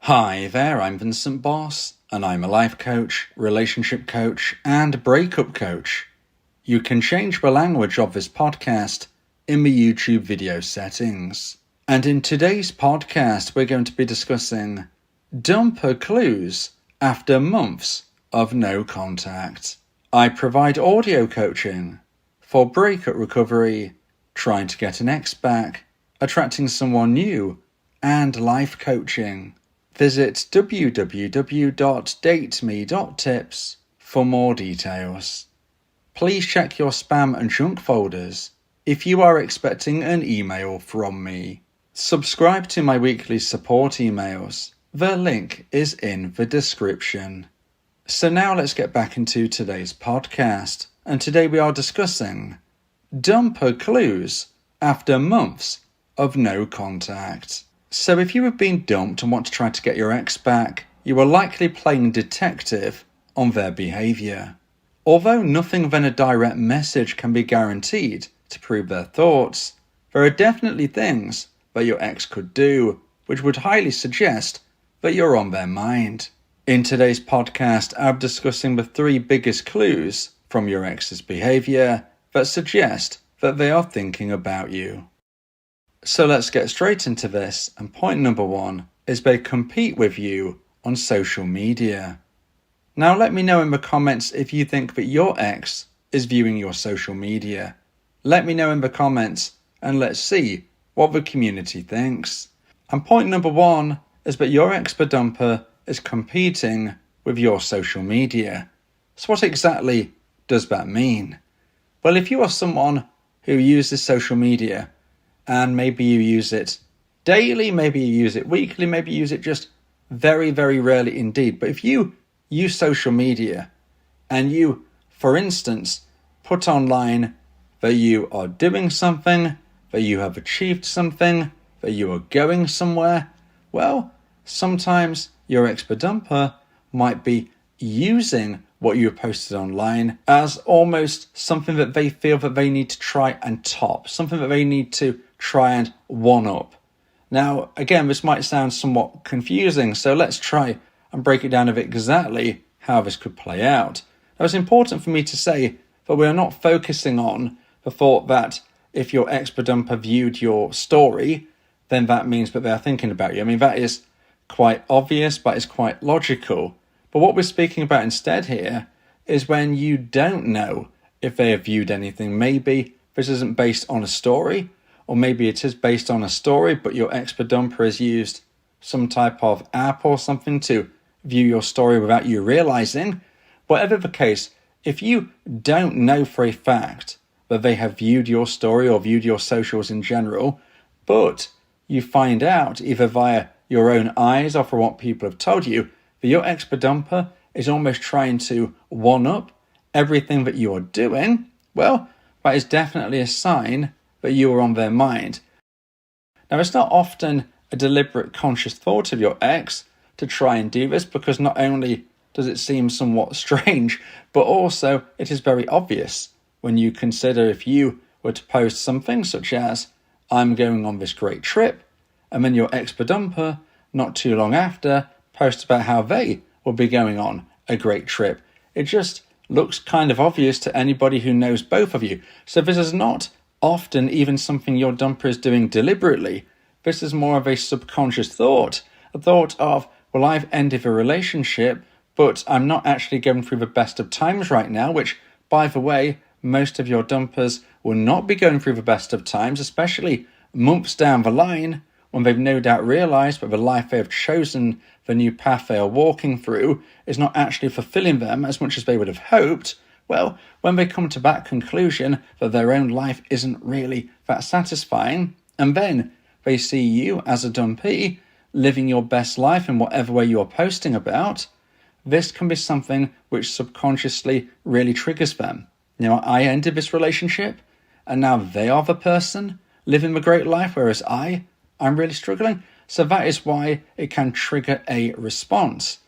Hi there, I'm Vincent Bos, and I'm a life coach, relationship coach, and breakup coach. You can change the language of this podcast in the YouTube video settings. And in today's podcast, we're going to be discussing dumper clues after months of no contact. I provide audio coaching for breakup recovery, trying to get an ex back, attracting someone new, and life coaching. Visit www.dateme.tips for more details. Please check your spam and junk folders if you are expecting an email from me. Subscribe to my weekly support emails. The link is in the description. So now let's get back into today's podcast. And today we are discussing dumper clues after months of no contact. So if you have been dumped and want to try to get your ex back, you are likely playing detective on their behaviour. Although nothing than a direct message can be guaranteed to prove their thoughts, there are definitely things that your ex could do which would highly suggest that you're on their mind. In today's podcast, I'm discussing the 3 biggest clues from your ex's behaviour that suggest that they are thinking about you. So let's get straight into this, and point number 1 is they compete with you on social media. Now let me know in the comments if you think that your ex is viewing your social media. Let me know in the comments and let's see what the community thinks. And point number 1 is that your ex-dumper is competing with your social media. So what exactly does that mean? Well, if you are someone who uses social media, and maybe you use it daily, maybe you use it weekly, maybe you use it just very, very rarely indeed. But if you use social media and you, for instance, put online that you are doing something, that you have achieved something, that you are going somewhere, well, sometimes your ex-dumper might be using what you posted online as almost something that they feel that they need to try and top, something that they need to try and one-up. Now, again, this might sound somewhat confusing, so let's try and break it down of exactly how this could play out. Now, it's important for me to say that we are not focusing on the thought that if your ex-dumper viewed your story, then that means that they are thinking about you. I mean, that is quite obvious, but it's quite logical. But what we're speaking about instead here is when you don't know if they have viewed anything. Maybe this isn't based on a story, or maybe it is based on a story, but your ex-dumper has used some type of app or something to view your story without you realizing. Whatever the case, if you don't know for a fact that they have viewed your story or viewed your socials in general, but you find out either via your own eyes or from what people have told you, that your ex-dumper is almost trying to one-up everything that you are doing, well, that is definitely a sign that you are on their mind. Now, it's not often a deliberate conscious thought of your ex to try and do this, because not only does it seem somewhat strange, but also it is very obvious when you consider if you were to post something such as, I'm going on this great trip, and then your ex-dumper, not too long after, post about how they will be going on a great trip. It just looks kind of obvious to anybody who knows both of you. So this is not often even something your dumper is doing deliberately. This is more of a subconscious thought, a thought of, well, I've ended a relationship, but I'm not actually going through the best of times right now, which, by the way, most of your dumpers will not be going through the best of times, especially months down the line, when they've no doubt realised that the life they have chosen, the new path they are walking through, is not actually fulfilling them as much as they would have hoped. Well, when they come to that conclusion that their own life isn't really that satisfying, and then they see you as a dumpee living your best life in whatever way you are posting about, this can be something which subconsciously really triggers them. Now, I ended this relationship, and now they are the person living the great life, whereas I'm really struggling. So that is why it can trigger a response.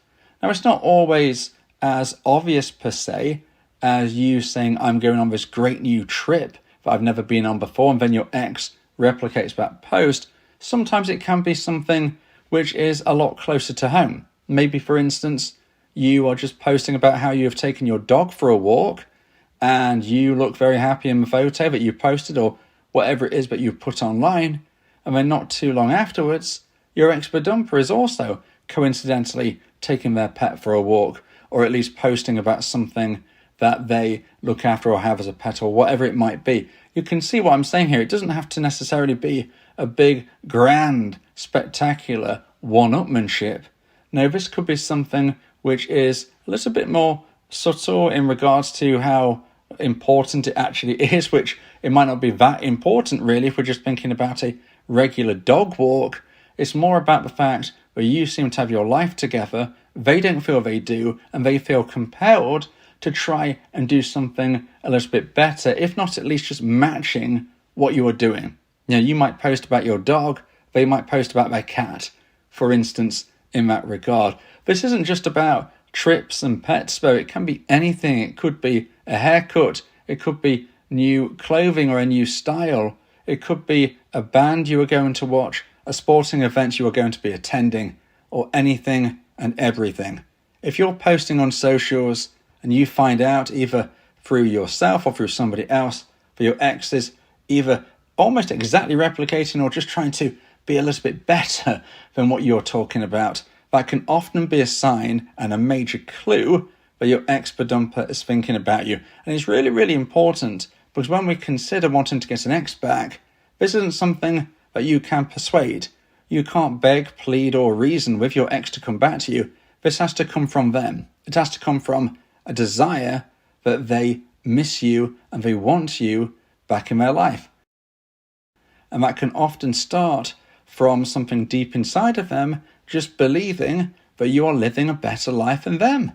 Now, it's not always as obvious per se as you saying, I'm going on this great new trip that I've never been on before, and then your ex replicates that post. Sometimes it can be something which is a lot closer to home. Maybe, for instance, you are just posting about how you have taken your dog for a walk and you look very happy in the photo that you posted, or whatever it is that you put online, and then not too long afterwards, your ex-badumper is also coincidentally taking their pet for a walk, or at least posting about something that they look after or have as a pet, or whatever it might be. You can see what I'm saying here. It doesn't have to necessarily be a big, grand, spectacular one-upmanship. No, this could be something which is a little bit more subtle in regards to how important it actually is, which it might not be that important really if we're just thinking about a regular dog walk. It's more about the fact that you seem to have your life together, they don't feel they do, and they feel compelled to try and do something a little bit better, if not at least just matching what you are doing. You know, you might post about your dog, they might post about their cat, for instance, in that regard. This isn't just about trips and pets, though. It can be anything. It could be a haircut, it could be new clothing or a new style, it could be a band you are going to watch, a sporting event you are going to be attending, or anything and everything. If you're posting on socials and you find out either through yourself or through somebody else that your ex is either almost exactly replicating or just trying to be a little bit better than what you're talking about, that can often be a sign and a major clue that your ex-badumper is thinking about you. And it's really, really important, because when we consider wanting to get an ex back, this isn't something that you can persuade. You can't beg, plead, or reason with your ex to come back to you. This has to come from them. It has to come from a desire that they miss you and they want you back in their life. And that can often start from something deep inside of them, just believing that you are living a better life than them.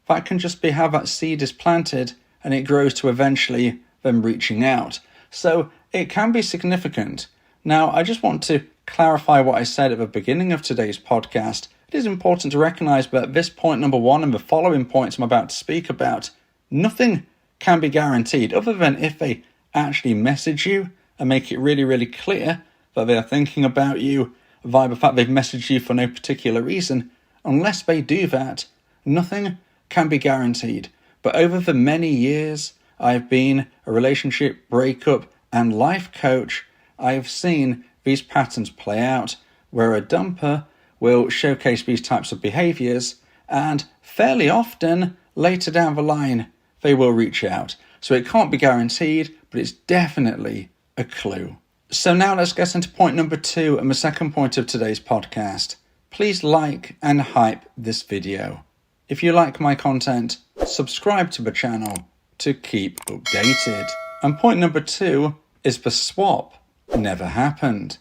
That can just be how that seed is planted, and it grows to eventually them reaching out. So it can be significant. Now, I just want to clarify what I said at the beginning of today's podcast. It is important to recognize that at this point number one and the following points I'm about to speak about, nothing can be guaranteed other than if they actually message you and make it really, really clear that they are thinking about you via the fact they've messaged you for no particular reason. Unless they do that, nothing can be guaranteed. But over the many years I've been a relationship, breakup, and life coach, I have seen these patterns play out where a dumper will showcase these types of behaviours, and fairly often later down the line they will reach out. So it can't be guaranteed, but it's definitely a clue. So now let's get into point number 2 and the second point of today's podcast. Please like and hype this video. If you like my content, subscribe to the channel to keep updated. And point number 2 is the swap never happened.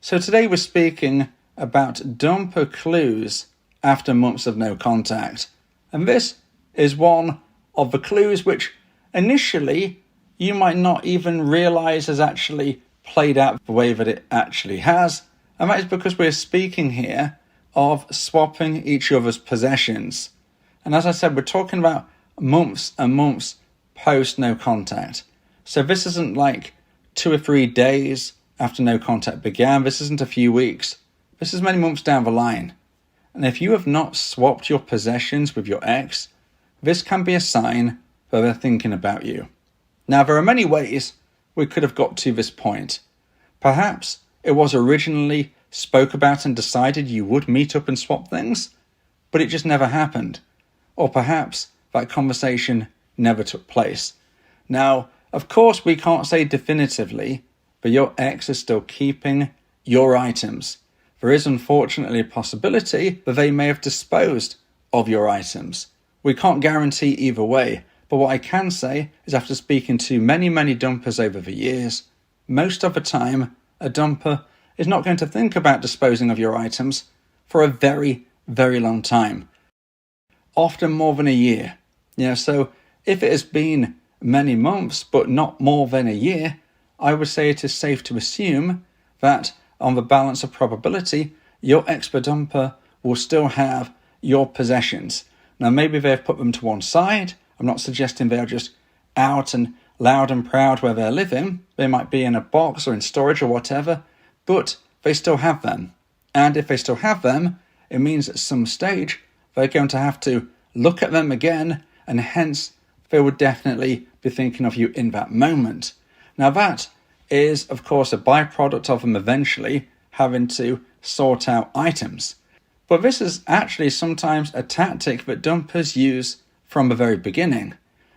So today we're speaking about dumper clues after months of no contact. And this is one of the clues which initially you might not even realise has actually played out the way that it actually has. And that is because we're speaking here of swapping each other's possessions. And as I said, we're talking about months and months post no contact. So this isn't like 2 or 3 days after no contact began. This isn't a few weeks. This is many months down the line. And if you have not swapped your possessions with your ex, this can be a sign that they're thinking about you. Now, there are many ways we could have got to this point. Perhaps it was originally spoke about and decided you would meet up and swap things, but it just never happened. Or perhaps that conversation never took place. Now, of course, we can't say definitively, but your ex is still keeping your items. There is unfortunately a possibility that they may have disposed of your items. We can't guarantee either way, but what I can say is after speaking to many, many dumpers over the years, most of the time, a dumper is not going to think about disposing of your items for a very, very long time. Often more than a year. So if it has been many months, but not more than a year, I would say it is safe to assume that on the balance of probability, your ex-dumper will still have your possessions. Now, maybe they've put them to one side. I'm not suggesting they're just out and loud and proud where they're living. They might be in a box or in storage or whatever, but they still have them. And if they still have them, it means at some stage they're going to have to look at them again, and hence they would definitely be thinking of you in that moment. Now that is, of course, a byproduct of them eventually having to sort out items. But this is actually sometimes a tactic that dumpers use from the very beginning.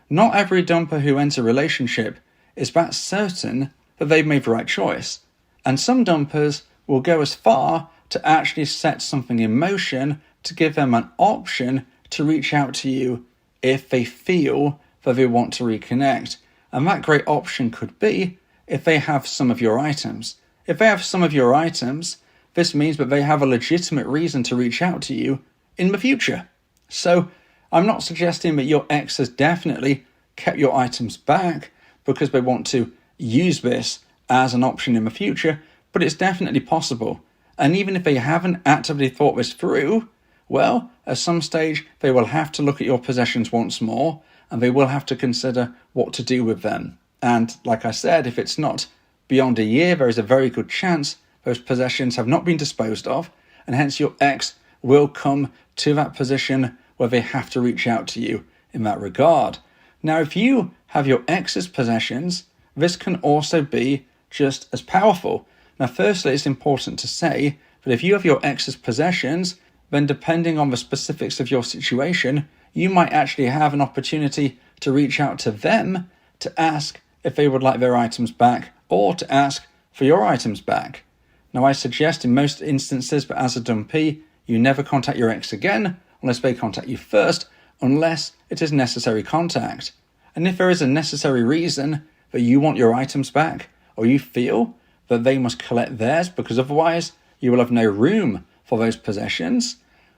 Not every dumper who enters a relationship is that certain that they've made the right choice. And some dumpers will go as far to actually set something in motion to give them an option to reach out to you if they feel that they want to reconnect. And that great option could be if they have some of your items. If they have some of your items, this means that they have a legitimate reason to reach out to you in the future. So I'm not suggesting that your ex has definitely kept your items back because they want to use this as an option in the future, but it's definitely possible. And even if they haven't actively thought this through, well, at some stage they will have to look at your possessions once more, and they will have to consider what to do with them. And like I said, if it's not beyond a year, there is a very good chance those possessions have not been disposed of, and hence your ex will come to that position where they have to reach out to you in that regard. Now, if you have your ex's possessions, this can also be just as powerful. Now, firstly, it's important to say that if you have your ex's possessions, then depending on the specifics of your situation, you might actually have an opportunity to reach out to them to ask if they would like their items back or to ask for your items back. Now, I suggest in most instances that as a dumpee, you never contact your ex again unless they contact you first, unless it is necessary contact. And if there is a necessary reason that you want your items back, or you feel that they must collect theirs because otherwise you will have no room for those possessions,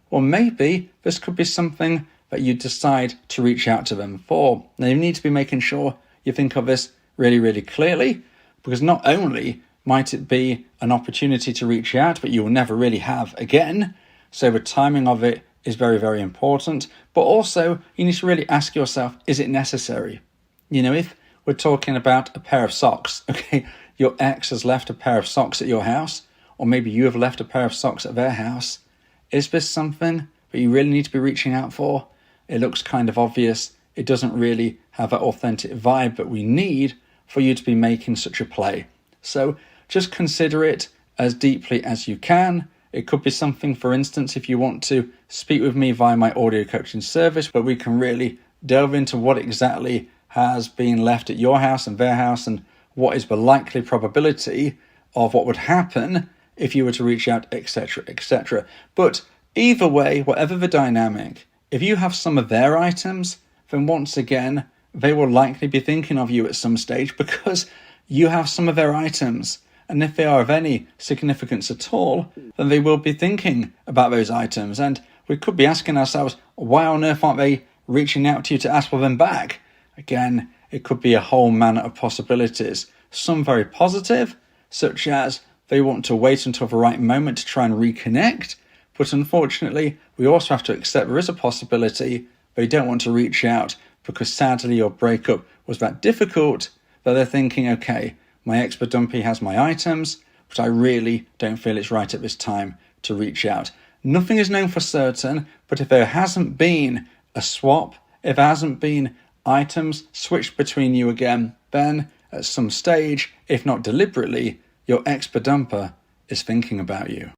well, maybe this could be something that you decide to reach out to them for. Now, you need to be making sure you think of this really, really clearly, because not only might it be an opportunity to reach out, but you will never really have again, so the timing of it is very, very important, but also you need to really ask yourself, is it necessary? You know, if we're talking about a pair of socks, okay, your ex has left a pair of socks at your house, or maybe you have left a pair of socks at their house, is this something that you really need to be reaching out for? It looks kind of obvious. It doesn't really have that authentic vibe that we need for you to be making such a play. So just consider it as deeply as you can. It could be something, for instance, if you want to speak with me via my audio coaching service, where we can really delve into what exactly has been left at your house and their house and what is the likely probability of what would happen if you were to reach out, etc., etc. But either way, whatever the dynamic, if you have some of their items, then once again, they will likely be thinking of you at some stage because you have some of their items. And if they are of any significance at all, then they will be thinking about those items. And we could be asking ourselves, why on earth aren't they reaching out to you to ask for them back? Again, it could be a whole manner of possibilities. Some very positive, such as they want to wait until the right moment to try and reconnect. But unfortunately, we also have to accept there is a possibility they don't want to reach out because sadly your breakup was that difficult that they're thinking, okay, my ex-dumpee has my items, but I really don't feel it's right at this time to reach out. Nothing is known for certain, but if there hasn't been a swap, if there hasn't been items switched between you again, then at some stage, if not deliberately, your ex-dumper is thinking about you.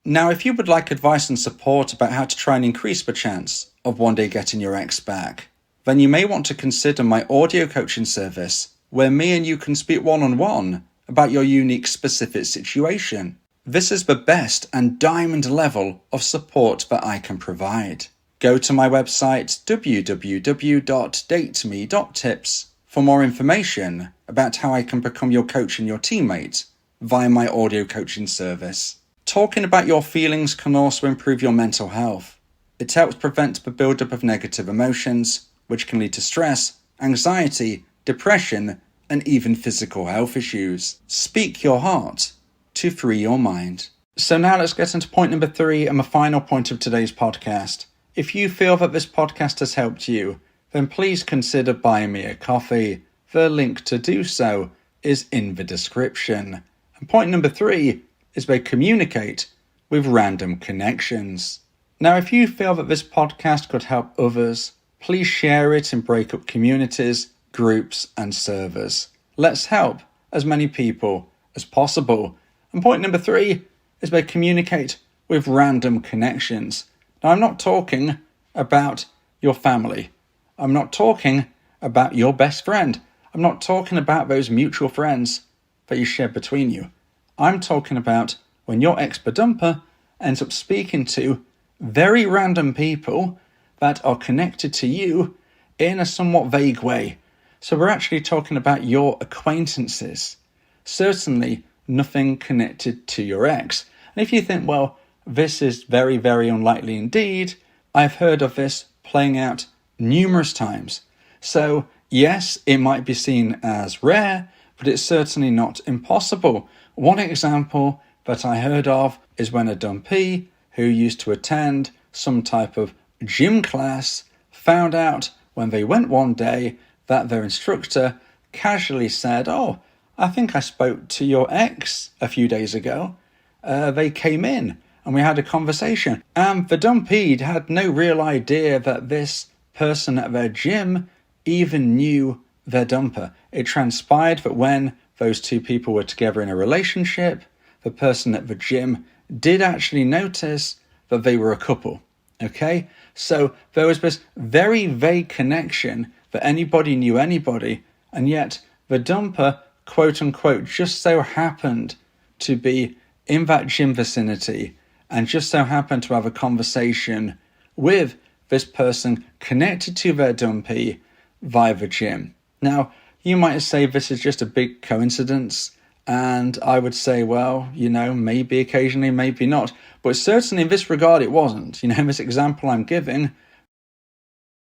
Now, if you would like advice and support about how to try and increase the chance of one day getting your ex back, then you may want to consider my audio coaching service, where me and you can speak one-on-one about your unique specific situation. This is the best and diamond level of support that I can provide. Go to my website www.dateme.tips for more information about how I can become your coach and your teammate via my audio coaching service. Talking about your feelings can also improve your mental health. It helps prevent the buildup of negative emotions, which can lead to stress, anxiety, depression, and even physical health issues. Speak your heart to free your mind. So now let's get into point number 3 and the final point of today's podcast. If you feel that this podcast has helped you, then please consider buying me a coffee. The link to do so is in the description. And point number 3 is they communicate with random connections. Now, if you feel that this podcast could help others, please share it in breakup communities, groups, and servers. Let's help as many people as possible. And point number 3 is they communicate with random connections. Now, I'm not talking about your family. I'm not talking about your best friend. I'm not talking about those mutual friends that you share between you. I'm talking about when your ex-bedumper ends up speaking to very random people that are connected to you in a somewhat vague way. So we're actually talking about your acquaintances. Certainly nothing connected to your ex. And if you think, well, this is very, very unlikely indeed, I've heard of this playing out numerous times. So yes, it might be seen as rare, but it's certainly not impossible. One example that I heard of is when a dumpee who used to attend some type of gym class found out when they went one day that their instructor casually said, "Oh, I think I spoke to your ex a few days ago. They came in and we had a conversation." And the dumpee had no real idea that this person at their gym even knew their dumper. It transpired that when those two people were together in a relationship, the person at the gym did actually notice that they were a couple. Okay? So there was this very vague connection that anybody knew anybody, and yet the dumper, quote unquote, just so happened to be in that gym vicinity and just so happened to have a conversation with this person connected to their dumpee via the gym. Now, you might say this is just a big coincidence, and I would say, well, maybe occasionally, maybe not. But certainly in this regard, it wasn't. In this example I'm giving,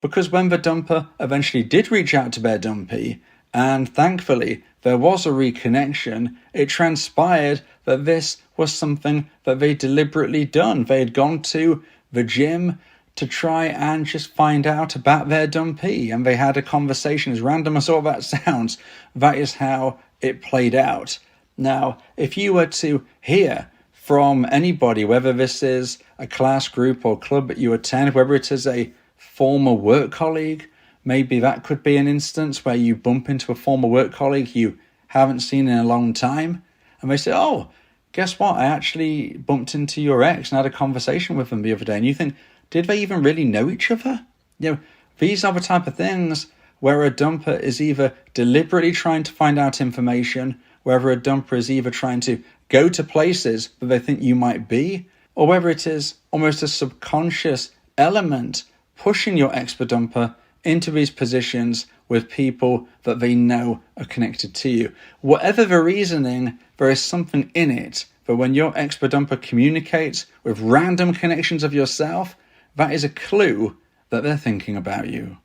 because when the dumper eventually did reach out to their dumpee, and thankfully there was a reconnection, it transpired that this was something that they deliberately done. They had gone to the gym to try and just find out about their dumpee, and they had a conversation. As random as all that sounds, that is how it played out. Now, if you were to hear from anybody, whether this is a class, group, or club that you attend, whether it is a former work colleague, maybe that could be an instance where you bump into a former work colleague you haven't seen in a long time, and they say, "Oh, guess what? I actually bumped into your ex and had a conversation with them the other day." And you think, did they even really know each other? These are the type of things where a dumper is either deliberately trying to find out information, whether a dumper is either trying to go to places that they think you might be, or whether it is almost a subconscious element pushing your ex-dumper into these positions with people that they know are connected to you. Whatever the reasoning, there is something in it. But when your ex-dumper communicates with random connections of yourself, that is a clue that they're thinking about you.